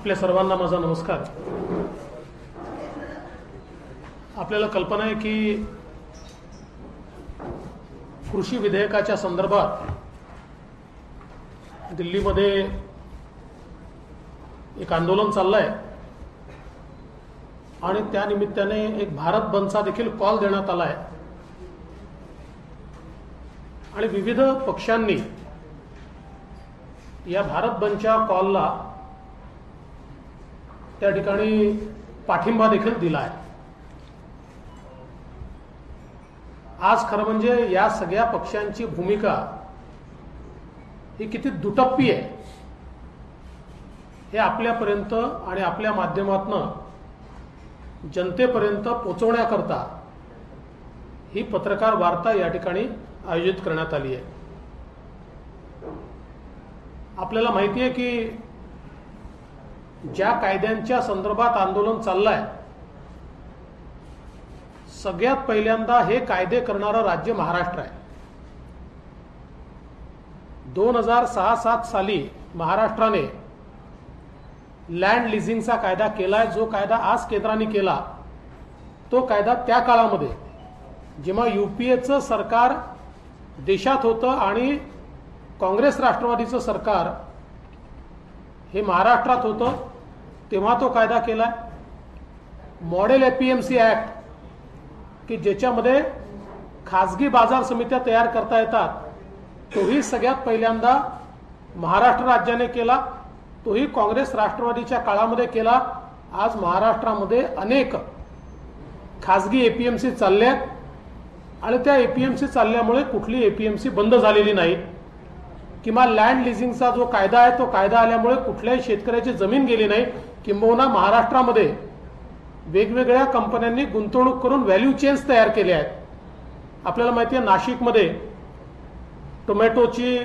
आपल्या सर्वांना माझा नमस्कार। आपल्याला कल्पना आहे की कृषी विधेयकाच्या संदर्भात दिल्लीमध्ये एक आंदोलन चाललंय आणि त्या निमित्ताने एक भारत बंदचा देखील कॉल देण्यात आलाय आणि विविध पक्षांनी या भारत बंदच्या कॉलला त्या ठिकाणी पाठिंबा देखील दिला आहे। आज खरं म्हणजे या सगळ्या पक्षांची भूमिका ही किती दुटप्पी आहे हे आपल्यापर्यंत आणि आपल्या माध्यमातून जनतेपर्यंत पोहोचवण्याकरता ही पत्रकार वार्ता या ठिकाणी आयोजित करण्यात आली आहे। आपल्याला माहिती आहे की ज्या कायद्यांच्या संदर्भात आंदोलन चाललंय सगळ्यात पहिल्यांदा हे कायदे करणारं राज्य महाराष्ट्र आहे। 2006-07 साली महाराष्ट्राने लँड लिझिंगचा कायदा केलाय। जो कायदा आज केंद्राने केला तो कायदा त्या काळामध्ये जेव्हा यूपीएचं सरकार देशात होतं आणि काँग्रेस राष्ट्रवादीचं सरकार हे महाराष्ट्रात होतं तेव्हा तो कायदा केलाय। मॉडेल एपीएमसी ऍक्ट की ज्याच्यामध्ये खासगी बाजार समित्या तयार करता येतात तोही सगळ्यात पहिल्यांदा महाराष्ट्र राज्याने केला। तोही काँग्रेस राष्ट्रवादीच्या काळामध्ये केला। आज महाराष्ट्रामध्ये अनेक खासगी एपीएमसी चालल्यात आणि त्या एपीएमसी चालल्यामुळे कुठली एपीएमसी बंद झालेली नाही किंवा लँड लिझिंगचा जो कायदा आहे तो कायदा आल्यामुळे कुठल्याही शेतकऱ्याची जमीन गेली नाही। किंबहुना महाराष्ट्रामध्ये वेगवेगळ्या कंपन्यांनी गुंतवणूक करून व्हॅल्यू चेन्स तयार केले आहेत। आपल्याला माहिती आहे नाशिकमध्ये टोमॅटोची,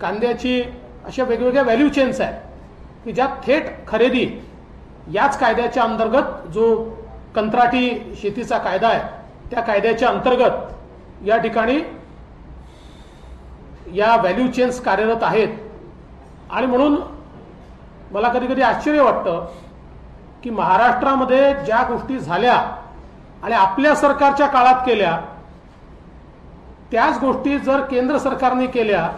कांद्याची अशा वेगवेगळ्या व्हॅल्यू चेन्स आहेत की ज्यात थेट खरेदी याच कायद्याच्या अंतर्गत जो कंत्राटी शेतीचा कायदा आहे त्या कायद्याच्या अंतर्गत या ठिकाणी या व्हॅल्यू चेन्स कार्यरत आहेत। आणि म्हणून मला कधी कधी आश्चर्य वाटतं की महाराष्ट्रामध्ये ज्या गोष्टी झाल्या आणि आपल्या सरकारच्या काळात केल्या त्याच गोष्टी जर केंद्र सरकारने केल्या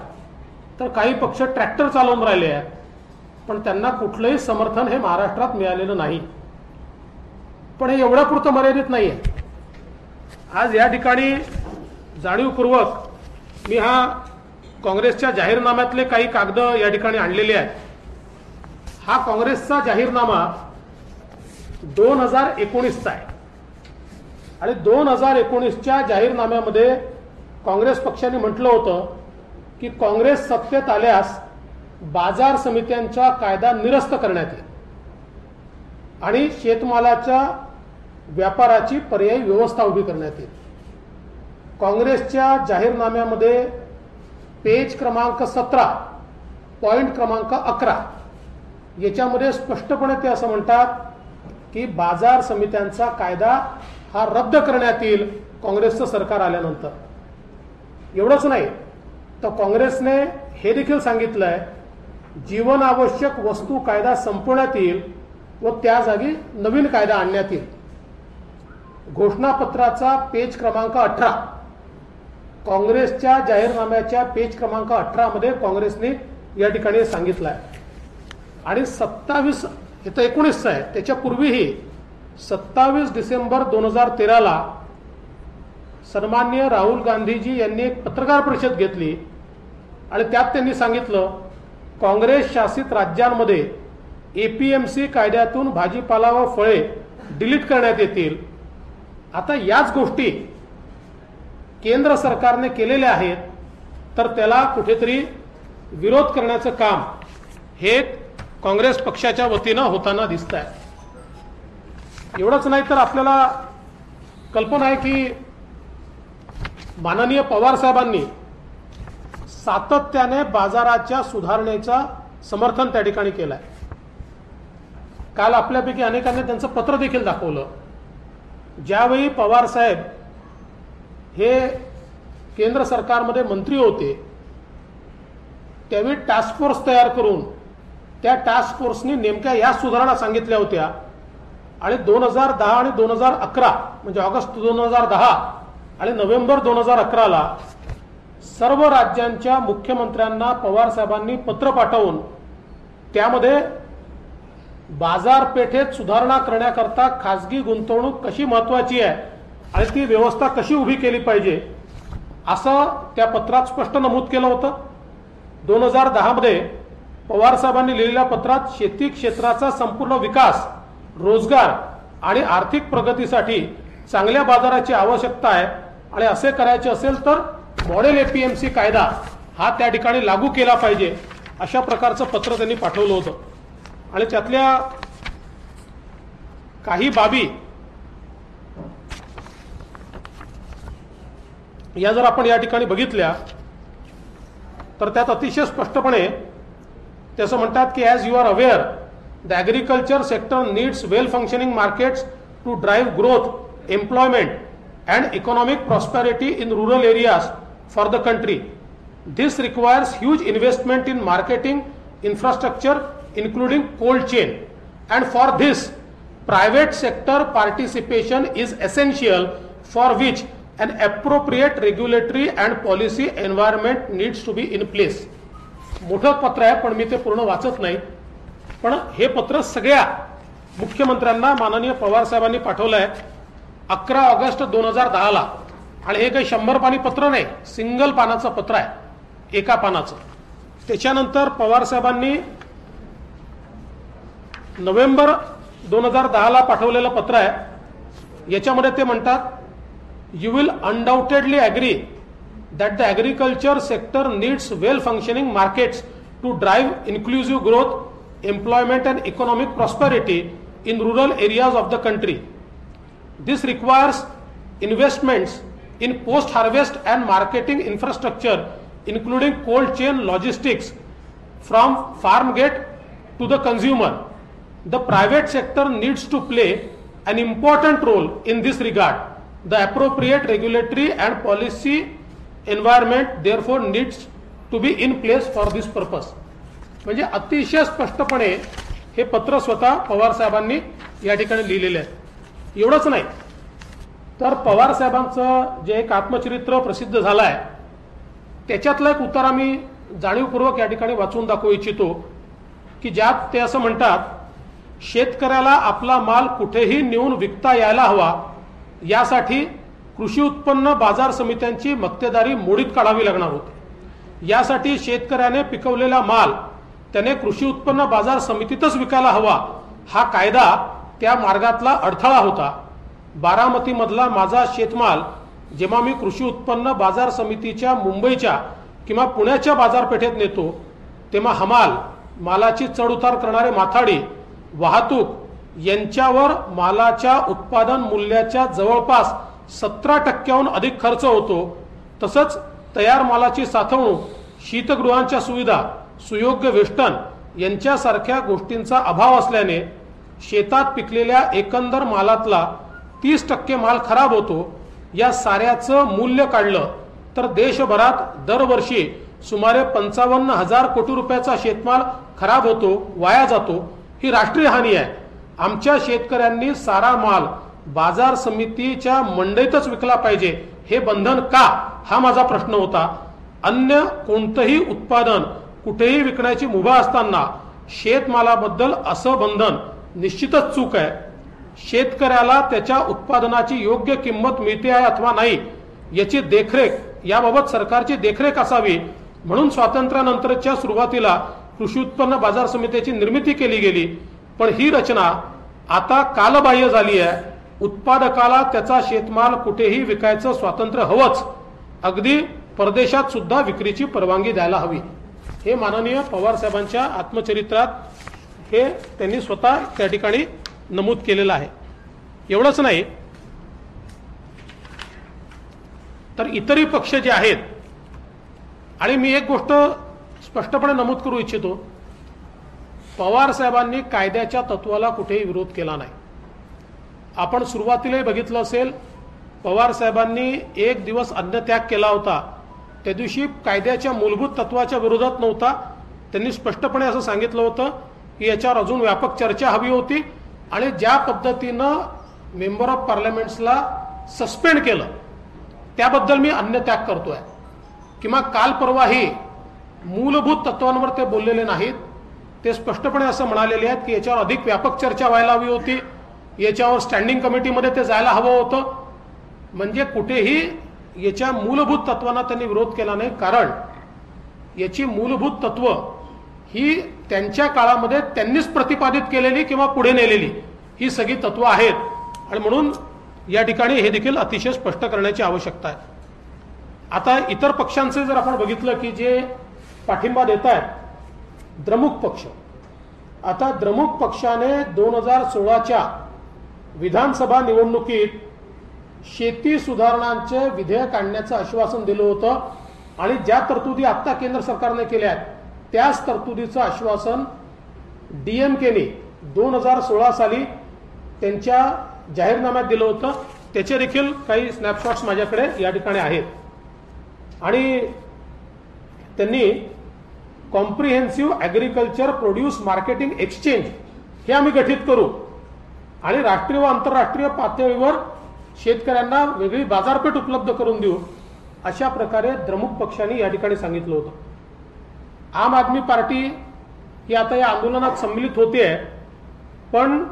तर काही पक्ष ट्रॅक्टर चालवून राहिले आहेत पण त्यांना कुठलंही समर्थन हे महाराष्ट्रात मिळालेलं नाही। पण हे एवढ्या पुरतं मर्यादित नाहीये। आज या ठिकाणी जाणीवपूर्वक मी हा काँग्रेसच्या जाहीरनाम्यातले काही कागद या ठिकाणी आणलेले आहेत। हा काँग्रेसचा जाहीरनामा 2019चा आहे आणि 2019च्या जाहीरनाम्यामध्ये काँग्रेस पक्षाने म्हटलं होतं की काँग्रेस सत्तेत आल्यास बाजार समित्यांचा कायदा निरस्त करण्यात येईल आणि शेतमालाच्या व्यापाराची पर्यायी व्यवस्था उभी करण्यात येईल। काँग्रेसच्या जाहीरनाम्यामध्ये पेज क्रमांक 17 पॉइंट क्रमांक 11 याच्यामध्ये स्पष्टपणे ते असं म्हणतात की बाजार समित्यांचा कायदा हा रद्द करण्यात येईल काँग्रेसचं सरकार आल्यानंतर। एवढंच नाही तर काँग्रेसने हे देखील सांगितलंय जीवनावश्यक वस्तू कायदा संपवण्यात येईल व त्या जागी नवीन कायदा आणण्यात येईल। घोषणापत्राचा पेज क्रमांक 18 काँग्रेसच्या जाहीरनाम्याच्या पेज क्रमांक 18 मध्ये काँग्रेसने या ठिकाणी सांगितलं आहे। आणि 27 हे तर 19 आहे त्याच्या पूर्वीही 27 डिसेंबर 2013ला सन्माननीय राहुल गांधीजी यांनी एक पत्रकार परिषद घेतली आणि त्यात त्यांनी सांगितलं काँग्रेस शासित राज्यांमध्ये एपीएमसी कायद्यातून भाजीपाला व फळे डिलीट करण्यात येतील। आता याच गोष्टी केंद्र सरकारने केलेल्या आहेत तर त्याला कुठेतरी विरोध करण्याचं काम हे काँग्रेस पक्षाच्या वतीनं होताना दिसत आहे। एवढंच नाही तर आपल्याला कल्पना आहे की माननीय पवार साहेबांनी सातत्याने बाजाराच्या सुधारणेचा समर्थन त्या ठिकाणी केलंय। काल आपल्यापैकी अनेकांनी त्यांचं पत्र देखील दाखवलं। ज्यावेळी पवार साहेब हे केंद्र सरकारमध्ये मंत्री होते त्यावेळी टास्क फोर्स तयार करून त्या टास्क फोर्सनी नेमक्या या सुधारणा सांगितल्या होत्या आणि 2010 आणि 2011 म्हणजे ऑगस्ट 2010 आणि नोव्हेंबर 2011ला सर्व राज्यांच्या मुख्यमंत्र्यांना पवार साहेबांनी पत्र पाठवून त्यामध्ये बाजारपेठेत सुधारणा करण्याकरता खासगी गुंतवणूक कशी महत्वाची आहे आणि ती व्यवस्था कशी उभी केली पाहिजे असं त्या पत्रात स्पष्ट नमूद केलं होतं. 2010 मध्ये पवार साहेबांनी लिहिलेल्या पत्रात शेती क्षेत्राचा संपूर्ण विकास, रोजगार आणि आर्थिक प्रगतीसाठी चांगल्या बाजाराची आवश्यकता आहे आणि असे करायचे असेल तर मॉडेल एपीएमसी कायदा हा त्या ठिकाणी लागू केला पाहिजे अशा प्रकारचं पत्र त्यांनी पाठवलं होतं. आणि त्यातल्या काही बाबी या जर आपण या ठिकाणी बघितल्या तर त्यात अतिशय स्पष्टपणे ते असं म्हणतात की as you are aware the agriculture sector needs well functioning markets to drive growth, employment and economic prosperity in rural areas for the country. This requires huge investment in marketing infrastructure including cold chain, and for this private sector participation is essential, for which an appropriate regulatory and policy environment needs to be in place. मोठं पत्र आहे पण मी ते पूर्ण वाचत नाही, पण हे पत्र सगळ्या मुख्यमंत्र्यांना माननीय पवार साहेबांनी पाठवलं आहे 11 ऑगस्ट 2010ला. आणि हे काही 100 पानी पत्र नाही, सिंगल पानाचं पत्र आहे, एका पानाचं. त्याच्यानंतर पवार साहेबांनी नोव्हेंबर 2010ला पाठवलेलं पत्र आहे. याच्यामध्ये ते म्हणतात you will undoubtedly agree that the agriculture sector needs well functioning markets to drive inclusive growth, employment and economic prosperity in rural areas of the country. This requires investments in post harvest and marketing infrastructure including cold chain logistics from farm gate to the consumer. The private sector needs to play an important role in this regard. The appropriate regulatory and policy environment therefore needs to be in place for this purpose. म्हणजे अतिशय स्पष्टपणे हे पत्र स्वतः पवार साहेबांनी या ठिकाणी लिहिलेले आहे. एवढंच नाही तर पवार साहेबांचं जे एक आत्मचरित्र प्रसिद्ध झालं आहे त्याच्यातला एक उतारा मी जाणीवपूर्वक या ठिकाणी वाचून दाखवू इच्छितो की ज्यात ते असं म्हणतात, शेतकऱ्याला आपला माल कुठेही नेऊन विकता यायला हवा यासाठी कृषी उत्पन्न बाजार समित्यांची मक्तेदारी मोडीत काढावी लागणार होती. यासाठी शेतकऱ्याने पिकवलेला माल त्याने कृषी उत्पन्न बाजार समितीतच विकायला हवा हा कायदा त्या मार्गातला अडथळा होता. बारामतीमधला माझा शेतमाल जेव्हा मी कृषी उत्पन्न बाजार समितीच्या मुंबईच्या किंवा पुण्याच्या बाजारपेठेत नेतो तेव्हा हमाल, मालाची चढ उतार करणारे माथाडी, वाहतूक यांच्यावर मालाच्या उत्पादन मूल्याच्या जवळपास 17% अधिक खर्च होतो. तसंच तयार मालाची साठवणूक, शीतगृहांच्या सुविधा, सुयोग्य वेष्टन यांच्यासारख्या गोष्टींचा अभाव असल्याने शेतात पिकलेल्या एकंदर मालातला 30% माल खराब होतो. या साऱ्याचं मूल्य काढलं तर देशभरात दरवर्षी सुमारे 55,000 कोटी रुपयाचा शेतमाल खराब होतो, वाया जातो. ही राष्ट्रीय हानी आहे. आमच्या शेतकऱ्यांनी सारा माल बाजार समितीच्या मंडईतच विकला पाहिजे हे बंधन का, हा माझा प्रश्न होता. अन्य कोणतंही उत्पादन कुठेही विकण्याची मुभा असताना शेतमालाबद्दल असं बंधन निश्चितच चूक आहे. शेतकऱ्याला त्याच्या उत्पादनाची योग्य किंमत मिळते आहे अथवा नाही याची देखरेख, याबाबत सरकारची देखरेख असावी म्हणून स्वातंत्र्यानंतरच्या सुरुवातीला कृषी उत्पन्न बाजार समितीची निर्मिती केली गेली. पण ही रचना आता कालबाह्य झाली आहे. उत्पादकाला त्याचा शेतमाल कुठेही विकायचं स्वातंत्र्य हवंच, अगदी परदेशात सुद्धा विक्रीची परवानगी द्यायला हवी. हे माननीय पवार साहेबांच्या आत्मचरित्रात हे त्यांनी स्वतः त्या ठिकाणी नमूद केलेलं आहे. एवढंच नाही तर इतरही पक्ष जे आहेत, आणि मी एक गोष्ट स्पष्टपणे नमूद करू इच्छितो, पवार साहेबांनी कायद्याच्या तत्वाला कुठेही विरोध केला नाही. आपण सुरुवातीलाही बघितलं असेल, पवार साहेबांनी एक दिवस अन्नत्याग केला होता. त्या दिवशी कायद्याच्या मूलभूत तत्वाच्या विरोधात नव्हता. त्यांनी स्पष्टपणे असं सांगितलं होतं की याच्यावर अजून व्यापक चर्चा हवी होती आणि ज्या पद्धतीनं मेंबर ऑफ पार्लमेंट्सला सस्पेंड केलं त्याबद्दल मी अन्नत्याग करतोय. किंवा काल परवाही मूलभूत तत्वांवर ते बोललेले नाहीत. ते स्पष्टपणे असं म्हणालेले आहेत की याच्यावर अधिक व्यापक चर्चा व्हायला हवी होती, याच्यावर स्टँडिंग कमिटीमध्ये ते जायला हवं होतं. म्हणजे कुठेही याच्या मूलभूत तत्वांना त्यांनी विरोध केला नाही, कारण याची मूलभूत तत्व ही त्यांच्या काळामध्ये त्यांनीच प्रतिपादित केलेली किंवा पुढे नेलेली ही सगळी तत्व आहेत. आणि म्हणून या ठिकाणी हे देखील अतिशय स्पष्ट करण्याची आवश्यकता आहे. आता इतर पक्षांचे जर आपण बघितलं की जे पाठिंबा देत आहेत द्रमुक पक्ष, आता द्रमुक पक्षाने 2016च्या विधानसभा निवडणुकीत शेती सुधारणांचे विधेयक आणण्याचं आश्वासन दिलं होतं आणि ज्या तरतुदी आता केंद्र सरकारने केल्या आहेत त्याच तरतुदीचं आश्वासन डीएमकेने 2016 साली त्यांच्या जाहीरनाम्यात दिलं होतं. त्याचे देखील काही स्नॅपशॉट्स माझ्याकडे या ठिकाणी आहेत. आणि त्यांनी comprehensive agriculture produce marketing exchange हे आम्ही गठीत करू आणि राष्ट्रीय व आंतरराष्ट्रीय पातळीवर शेतकऱ्यांना वेगळी बाजारपेठ उपलब्ध करून देऊ, अशा प्रकारे द्रमुक पक्षाने या ठिकाणी सांगितलं होतं. आम आदमी पार्टी ही आता या आंदोलनात सम्मिलित होते आहे, पण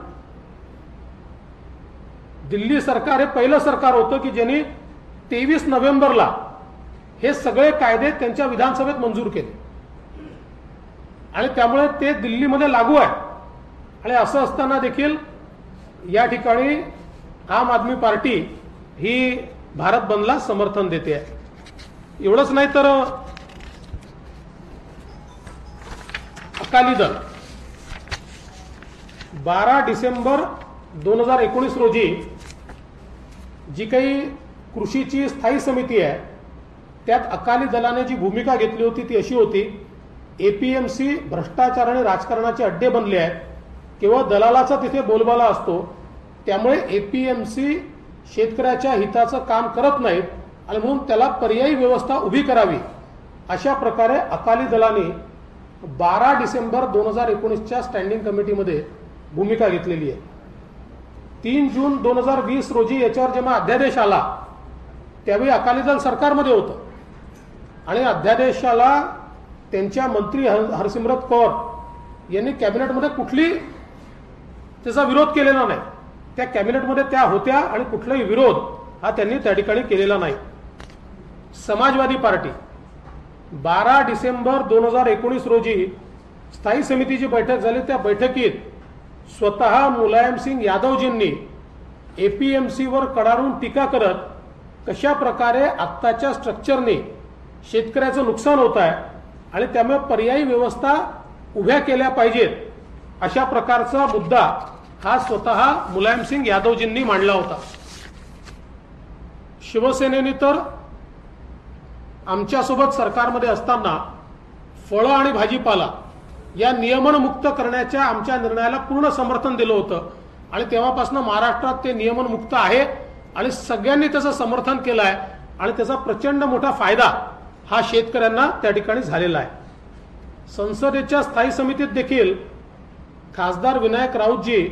दिल्ली सरकार हे पहिलं सरकार होतं की ज्यांनी 23 नोव्हेंबरला हे सगळे कायदे त्यांच्या विधानसभेत मंजूर केले आणि त्यामुळे ते दिल्लीमध्ये लागू आहे. आणि असं असताना देखील या ठिकाणी आम आदमी पार्टी ही भारत बंदला समर्थन देते आहे. एवढंच नाही तर अकाली दल 12 डिसेंबर 2019 रोजी जी काही कृषीची स्थायी समिती आहे त्यात अकाली दलाने जी भूमिका घेतली होती ती अशी होती, एपीएमसी भ्रष्टाचार आणि राजकारणाचे अड्डे बनले आहेत, केवळ दलालाचा तिथे बोलबाला असतो, त्यामुळे एपीएमसी शेतकऱ्याच्या हिताचं काम करत नाहीत आणि म्हणून त्याला पर्यायी व्यवस्था उभी करावी, अशा प्रकारे अकाली दलाने 12 डिसेंबर 2019च्या स्टँडिंग कमिटीमध्ये भूमिका घेतलेली आहे. 3 जून 2020 रोजी याच्यावर जेव्हा अध्यादेश आला त्यावेळी अकाली दल सरकारमध्ये होतं आणि अध्यादेशाला त्यांच्या मंत्री हरसिमरत कौर यांनी कॅबिनेटमध्ये कुठली त्याचा विरोध केलेला नाही. त्या कॅबिनेटमध्ये त्या होत्या आणि कुठलाही विरोध हा त्यांनी त्या ठिकाणी केलेला नाही. समाजवादी पार्टी 12 डिसेंबर 2019 रोजी स्थायी समितीची बैठक झाली. त्या बैठकीत स्वतः मुलायमसिंग यादवजींनी एपीएमसीवर कडाडून टीका करत कशा प्रकारे आत्ताच्या स्ट्रक्चरने शेतकऱ्याचं नुकसान होत आहे आणि त्यामुळे पर्यायी व्यवस्था उभ्या केल्या पाहिजेत, अशा प्रकारचा मुद्दा हा स्वतः मुलायमसिंग यादवजींनी मांडला होता. शिवसेनेने तर आमच्यासोबत सरकारमध्ये असताना फळं आणि भाजीपाला या नियमनमुक्त करण्याच्या आमच्या निर्णयाला पूर्ण समर्थन दिलं होतं आणि तेव्हापासून महाराष्ट्रात ते नियमनमुक्त आहे आणि सगळ्यांनी त्याचं समर्थन केलं आहे आणि त्याचा प्रचंड मोठा फायदा हा शेतकऱ्यांना त्या ठिकाणी झालेला आहे. संसदेच्या स्थायी समितीत देखील खासदार विनायक राऊतजी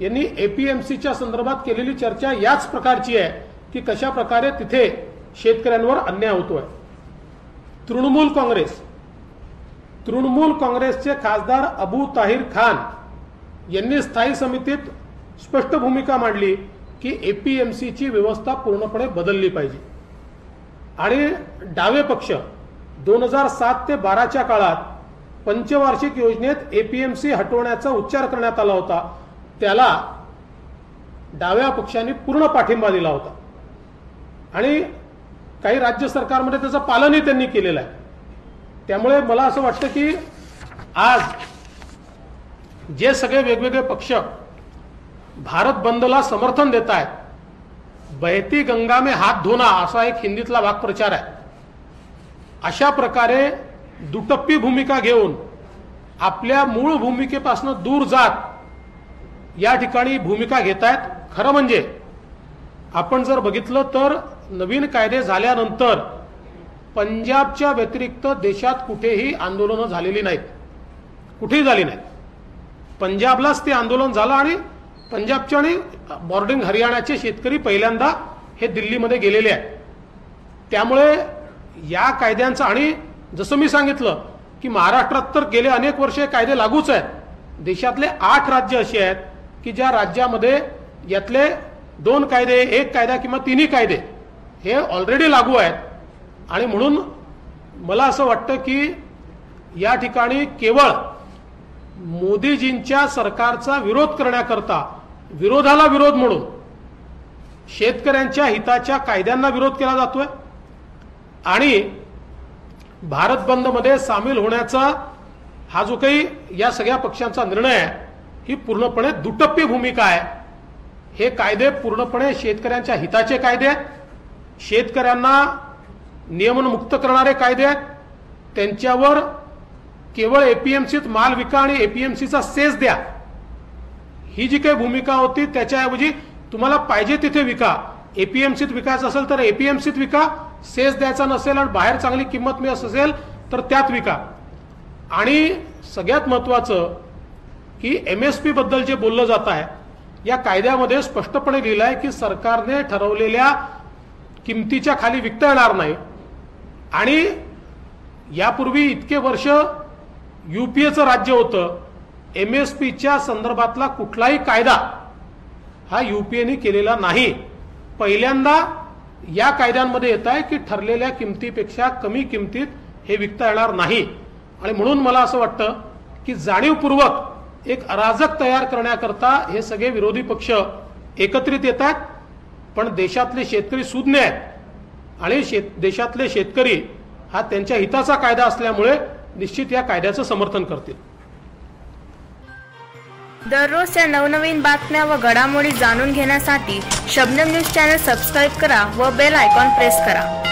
यांनी एपीएमसीच्या संदर्भात केलेली चर्चा याच प्रकारची आहे की कशा प्रकारे तिथे शेतकऱ्यांवर अन्याय होतोय. तृणमूल काँग्रेसचे खासदार अबू ताहिर खान यांनी स्थायी समितीत स्पष्ट भूमिका मांडली की एपीएमसीची व्यवस्था पूर्णपणे बदलली पाहिजे. आणि डावे पक्ष 2007 ते 12च्या काळात पंचवार्षिक योजनेत एपीएमसी हटवण्याचा उच्चार करण्यात आला होता, त्याला डाव्या पक्षांनी पूर्ण पाठिंबा दिला होता आणि काही राज्य सरकारमध्ये त्याचं पालनही त्यांनी केलेलं आहे. त्यामुळे मला असं वाटतं की आज जे सगळे वेगवेगळे पक्ष भारत बंदला समर्थन देत आहेत, बहती गंगा में हात धोना असा एक हिंदीतला वाक्प्रचार आहे, अशा प्रकारे दुटप्पी भूमिका घेऊन आपल्या मूळ भूमिकेपासून दूर जात या ठिकाणी भूमिका घेत आहेत. खरं म्हणजे आपण जर बघितलं तर नवीन कायदे झाल्यानंतर पंजाबच्या व्यतिरिक्त देशात कुठेही आंदोलनं झालेली नाहीत, कुठेही झाली नाहीत. पंजाबलाच ते आंदोलन झालं आणि पंजाबचे आणि बॉर्डरिंग हरियाणाचे शेतकरी पहिल्यांदा हे दिल्लीमध्ये गेलेले आहेत. त्यामुळे या कायद्यांचा, आणि जसं मी सांगितलं की महाराष्ट्रात तर गेले अनेक वर्ष हे कायदे लागूच आहेत. देशातले 8 राज्य असे आहेत की ज्या राज्यामध्ये यातले 2 कायदे, 1 कायदा किंवा 3 कायदे हे ऑलरेडी लागू आहेत. आणि म्हणून मला असं वाटतं की या ठिकाणी केवळ मोदीजींच्या सरकारचा विरोध करण्याकरता, विरोधाला विरोध म्हणून शेतकऱ्यांच्या हिताच्या कायद्यांना विरोध केला जातोय आणि भारत बंदमध्ये सामील होण्याचा हा जो काही या सगळ्या पक्षांचा निर्णय आहे ही पूर्णपणे दुटप्पी भूमिका आहे. हे कायदे पूर्णपणे शेतकऱ्यांच्या हिताचे कायदे आहेत. शेतकऱ्यांना नियमनमुक्त करणारे कायदे आहेत. त्यांच्यावर केवळ एपीएमसीत माल विका आणि एपीएमसीचा सेस द्या, ही जी काही भूमिका होती त्याच्याऐवजी तुम्हाला पाहिजे तिथे विका. एपीएमसीत विकायचं असेल तर एपीएमसीत विका, सेस द्यायचा नसेल आणि बाहेर चांगली किंमत मिळत असेल तर त्यात विका. आणि सगळ्यात महत्त्वाचं की एमएसपी बद्दल जे बोललं जात आहे या कायद्यामध्ये स्पष्टपणे लिहिलं आहे की सरकारने ठरवलेल्या किमतीच्या खाली विकता येणार नाही. आणि यापूर्वी इतके वर्ष यूपीएचं राज्य होतं, एमएसपीच्या संदर्भातला कुठलाही कायदा हा यूपीएने केलेला नाही. पहिल्यांदा या कायद्यांमध्ये येत आहे की ठरलेल्या किमतीपेक्षा कमी किमतीत हे विकता येणार नाही. आणि म्हणून मला असं वाटतं की जाणीवपूर्वक एक अराजक तयार करण्याकरता हे सगळे विरोधी पक्ष एकत्रित येतात. पण देशातले शेतकरी सुज्ञ आहेत आणि देशातले शेतकरी हा त्यांच्या हिताचा कायदा असल्यामुळे निश्चित या कायद्याचं समर्थन करतील. दररोजच्या नवनवीन बातम्या व घडामोडी जाणून घेण्यासाठी शबनम न्यूज चॅनल सबस्क्राईब करा व बेल आयकॉन प्रेस करा.